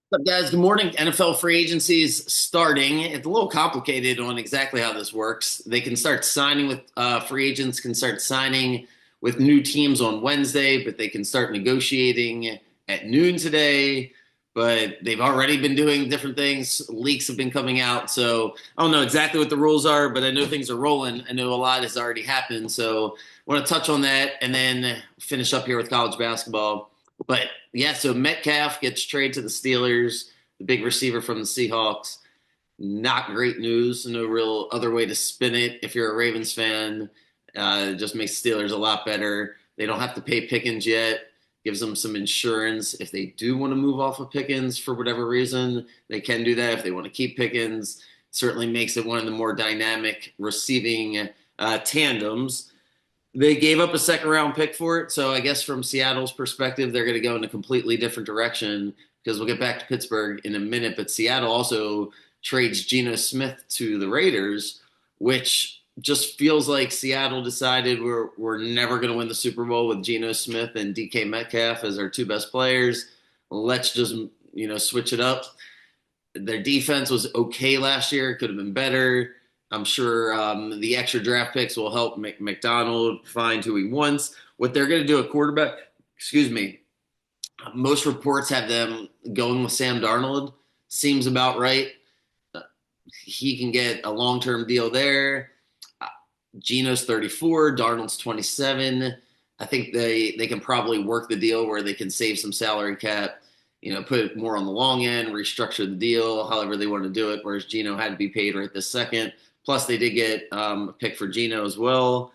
What's up, guys? Good morning. NFL free agency is starting. It's a little complicated on exactly how this works. They can start signing with free agents can start signing with new teams on Wednesday, but they can start negotiating at noon today. But they've already been doing different things. Leaks have been coming out, so I don't know exactly what the rules are, but I know things are rolling. I know a lot has already happened, so I want to touch on that and then finish up here with college basketball. But yeah, so Metcalf gets traded to the Steelers, the big receiver from the Seahawks. Not great news. No real other way to spin it. If you're a Ravens fan, it just makes Steelers a lot better. They don't have to pay Pickens yet. Gives them some insurance. If they do want to move off of Pickens for whatever reason, they can do that. If they want to keep Pickens, certainly makes it one of the more dynamic receiving tandems. They gave up a second round pick for it. So I guess from Seattle's perspective, they're going to go in a completely different direction because we'll get back to Pittsburgh in a minute. But Seattle also trades Geno Smith to the Raiders, which just feels like Seattle decided we're never going to win the Super Bowl with Geno Smith and DK Metcalf as our two best players. Let's just switch it up. Their defense was okay last year; it could have been better. I'm sure the extra draft picks will help McDonald find who he wants. What they're going to do at quarterback, excuse me, most reports have them going with Sam Darnold. Seems about right. He can get a long term deal there. Geno's 34, Darnold's 27. I think they can probably work the deal where they can save some salary cap, put it more on the long end, restructure the deal, however they want to do it. Whereas Geno had to be paid right this second. Plus, they did get a pick for Geno as well.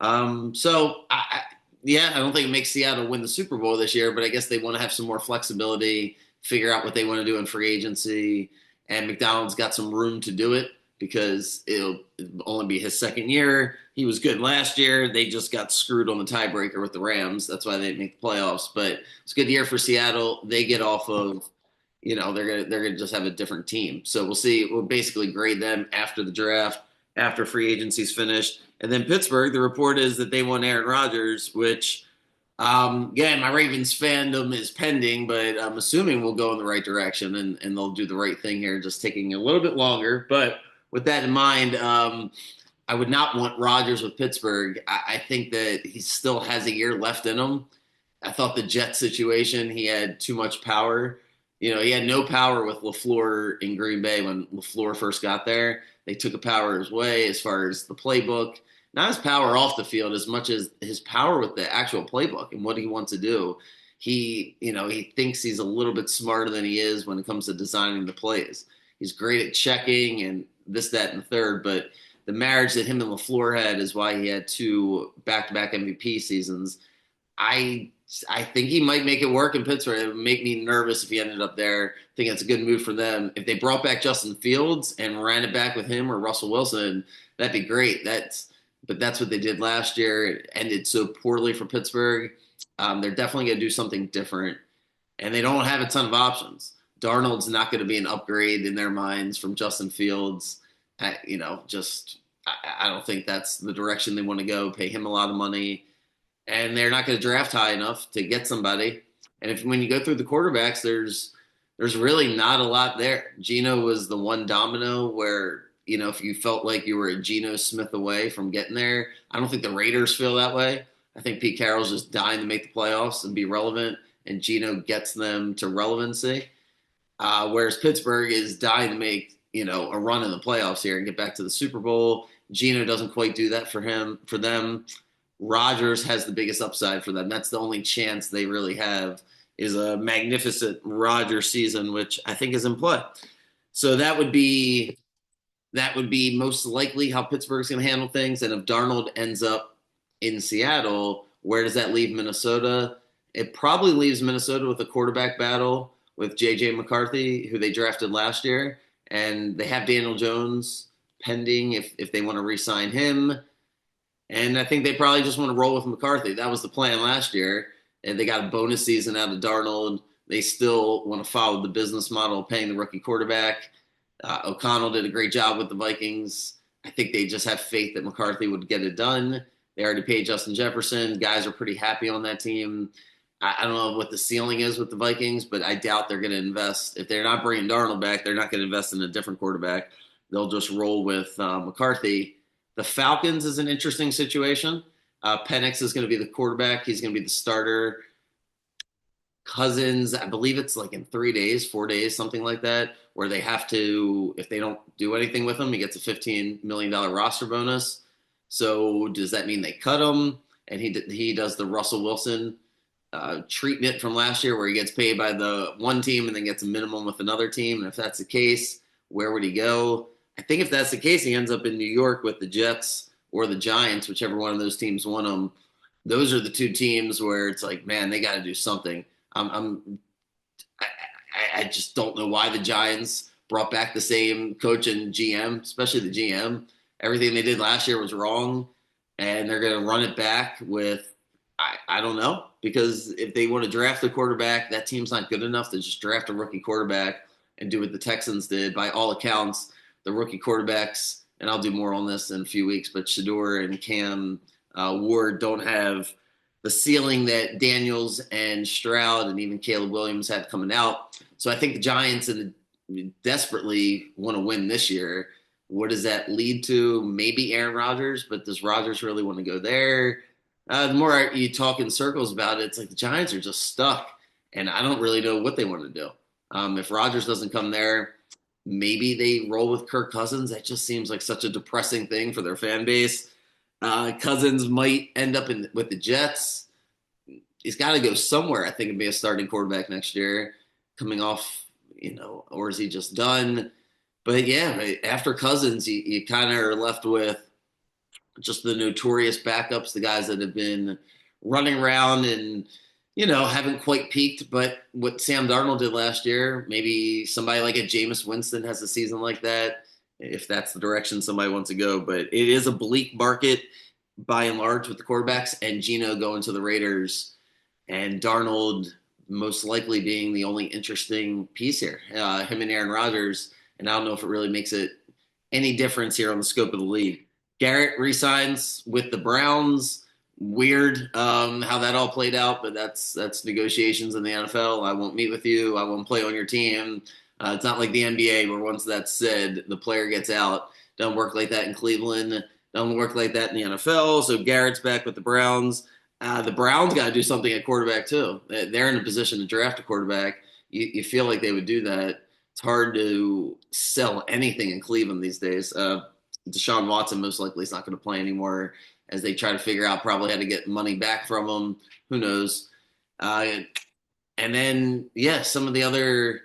Yeah, I don't think it makes Seattle win the Super Bowl this year, but I guess they want to have some more flexibility, figure out what they want to do in free agency. And McDonald's got some room to do it because it'll only be his second year. He was good last year. They just got screwed on the tiebreaker with the Rams. That's why they didn't make the playoffs. But it's a good year for Seattle. They get off of, they're gonna just have a different team. So we'll see. We'll basically grade them after the draft, after free agency's finished. And then Pittsburgh, the report is that they want Aaron Rodgers, which again, my Ravens fandom is pending, but I'm assuming we'll go in the right direction and they'll do the right thing here, just taking a little bit longer. But with that in mind, I would not want Rodgers with Pittsburgh. I think that he still has a year left in him. I thought the Jet situation, he had too much power. He had no power with LaFleur in Green Bay when LaFleur first got there. They took a power his way as far as the playbook, not his power off the field as much as his power with the actual playbook and what he wants to do. He thinks he's a little bit smarter than he is when it comes to designing the plays. He's great at checking and this, that, and the third, but the marriage that him and LaFleur had is why he had two back-to-back MVP seasons. I I think he might make it work in Pittsburgh. It would make me nervous if he ended up there. I think it's a good move for them. If they brought back Justin Fields and ran it back with him or Russell Wilson, that'd be great. But that's what they did last year. It ended so poorly for Pittsburgh. They're definitely going to do something different, and they don't have a ton of options. Darnold's not going to be an upgrade in their minds from Justin Fields. I don't think that's the direction they want to go. Pay him a lot of money, and they're not going to draft high enough to get somebody. And when you go through the quarterbacks, there's really not a lot there. Geno was the one domino where if you felt like you were a Geno Smith away from getting there. I don't think the Raiders feel that way. I think Pete Carroll's just dying to make the playoffs and be relevant, and Geno gets them to relevancy. Whereas Pittsburgh is dying to make a run in the playoffs here and get back to the Super Bowl. Geno doesn't quite do that for them. Rodgers has the biggest upside for them. That's the only chance they really have is a magnificent Rodgers season, which I think is in play. So that would be most likely how Pittsburgh's going to handle things. And if Darnold ends up in Seattle, where does that leave Minnesota? It probably leaves Minnesota with a quarterback battle with J.J. McCarthy, who they drafted last year. And they have Daniel Jones pending if they want to re-sign him. And I think they probably just want to roll with McCarthy. That was the plan last year. And they got a bonus season out of Darnold. They still want to follow the business model of paying the rookie quarterback. O'Connell did a great job with the Vikings. I think they just have faith that McCarthy would get it done. They already paid Justin Jefferson. Guys are pretty happy on that team. I don't know what the ceiling is with the Vikings, but I doubt they're going to invest. If they're not bringing Darnold back, they're not going to invest in a different quarterback. They'll just roll with McCarthy. The Falcons is an interesting situation. Penix is going to be the quarterback. He's going to be the starter. Cousins, I believe it's like in 3 days, 4 days, something like that, where they have to, if they don't do anything with him, he gets a $15 million roster bonus. So does that mean they cut him? And he does the Russell Wilson treatment from last year, where he gets paid by the one team and then gets a minimum with another team. And if that's the case, where would he go? I think if that's the case, he ends up in New York with the Jets or the Giants, whichever one of those teams won him. Those are the two teams where it's like, man, they got to do something. I just don't know why the Giants brought back the same coach and GM, especially the GM. Everything they did last year was wrong, and they're going to run it back with I don't know, because if they want to draft a quarterback, that team's not good enough to just draft a rookie quarterback and do what the Texans did. By all accounts, the rookie quarterbacks, and I'll do more on this in a few weeks, but Shador and Cam Ward don't have the ceiling that Daniels and Stroud and even Caleb Williams had coming out. So I think the Giants desperately want to win this year. What does that lead to? Maybe Aaron Rodgers, but does Rodgers really want to go there? The more you talk in circles about it, it's like the Giants are just stuck, and I don't really know what they want to do. If Rodgers doesn't come there, maybe they roll with Kirk Cousins. That just seems like such a depressing thing for their fan base. Cousins might end up with the Jets. He's got to go somewhere, I think, and be a starting quarterback next year, coming off, or is he just done? But yeah, after Cousins, you kind of are left with just the notorious backups, the guys that have been running around and, haven't quite peaked. But what Sam Darnold did last year, maybe somebody like a Jameis Winston has a season like that, if that's the direction somebody wants to go. But it is a bleak market by and large with the quarterbacks, and Geno going to the Raiders, and Darnold most likely being the only interesting piece here. Him and Aaron Rodgers, and I don't know if it really makes it any difference here on the scope of the league. Garrett resigns with the Browns. Weird how that all played out, but that's negotiations in the NFL. I won't meet with you. I won't play on your team. It's not like the NBA where once that's said, the player gets out. Doesn't work like that in Cleveland. Doesn't work like that in the NFL. So Garrett's back with the Browns. The Browns got to do something at quarterback too. They're in a position to draft a quarterback. You feel like they would do that. It's hard to sell anything in Cleveland these days. Deshaun Watson most likely is not going to play anymore as they try to figure out probably how to get money back from him. Who knows? And then, some of the other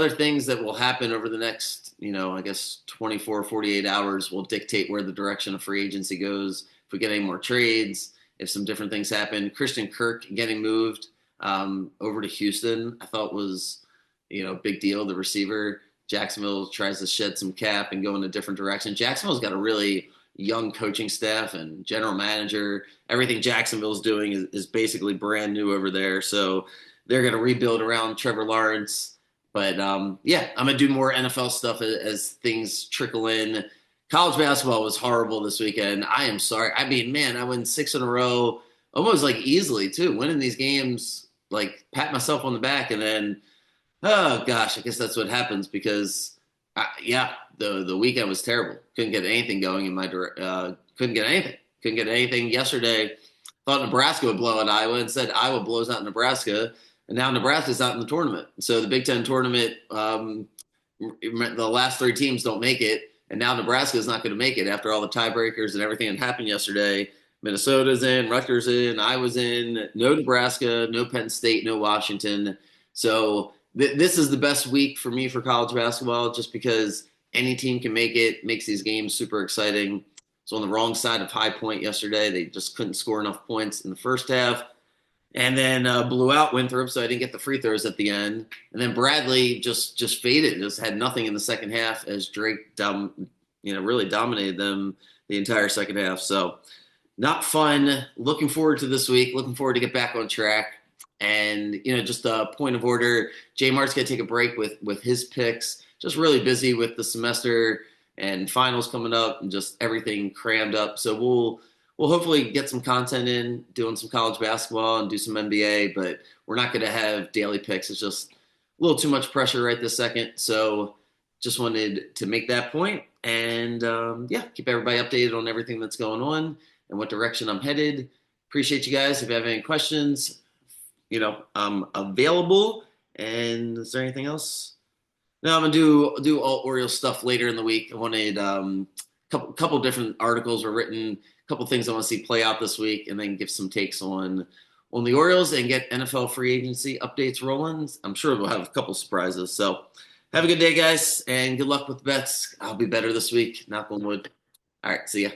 things that will happen over the next, I guess 24, 48 hours will dictate where the direction of free agency goes. If we get any more trades, if some different things happen. Christian Kirk getting moved over to Houston, I thought was, a big deal. The receiver, Jacksonville tries to shed some cap and go in a different direction. Jacksonville's got a really young coaching staff and general manager. Everything Jacksonville's doing is basically brand new over there. So they're going to rebuild around Trevor Lawrence. But, I'm going to do more NFL stuff as things trickle in. College basketball was horrible this weekend. I am sorry. I mean, man, I won 6 in a row, almost like easily, too. Winning these games, like, pat myself on the back, and then, oh, gosh, I guess that's what happens because, the weekend was terrible. Couldn't get anything going in my couldn't get anything. Couldn't get anything yesterday. Thought Nebraska would blow out Iowa and said Iowa blows out Nebraska. And now Nebraska's not in the tournament. So the Big Ten tournament, the last 3 teams don't make it. And now Nebraska is not going to make it after all the tiebreakers and everything that happened yesterday. Minnesota's in, Rutgers in, Iowa's in, no Nebraska, no Penn State, no Washington. So this is the best week for me for college basketball just because any team can make it, makes these games super exciting. So on the wrong side of High Point yesterday. They just couldn't score enough points in the first half. And then blew out Winthrop, so I didn't get the free throws at the end. And then Bradley just faded, just had nothing in the second half as Drake really dominated them the entire second half. So not fun. Looking forward to this week. Looking forward to get back on track. And, just a point of order, J Mart's going to take a break with his picks. Just really busy with the semester and finals coming up and just everything crammed up. So we'll hopefully get some content in, doing some college basketball and do some NBA, but we're not going to have daily picks. It's just a little too much pressure right this second. So just wanted to make that point and yeah, keep everybody updated on everything that's going on and what direction I'm headed. Appreciate you guys. If you have any questions, I'm available. And is there anything else? No, I'm gonna do all Orioles stuff later in the week. I wanted couple different articles were written, a couple things I want to see play out this week, and then give some takes on the Orioles and get NFL free agency updates rolling. I'm sure we'll have a couple surprises. So have a good day, guys, and good luck with the bets. I'll be better this week. Knock on wood. All right, see ya.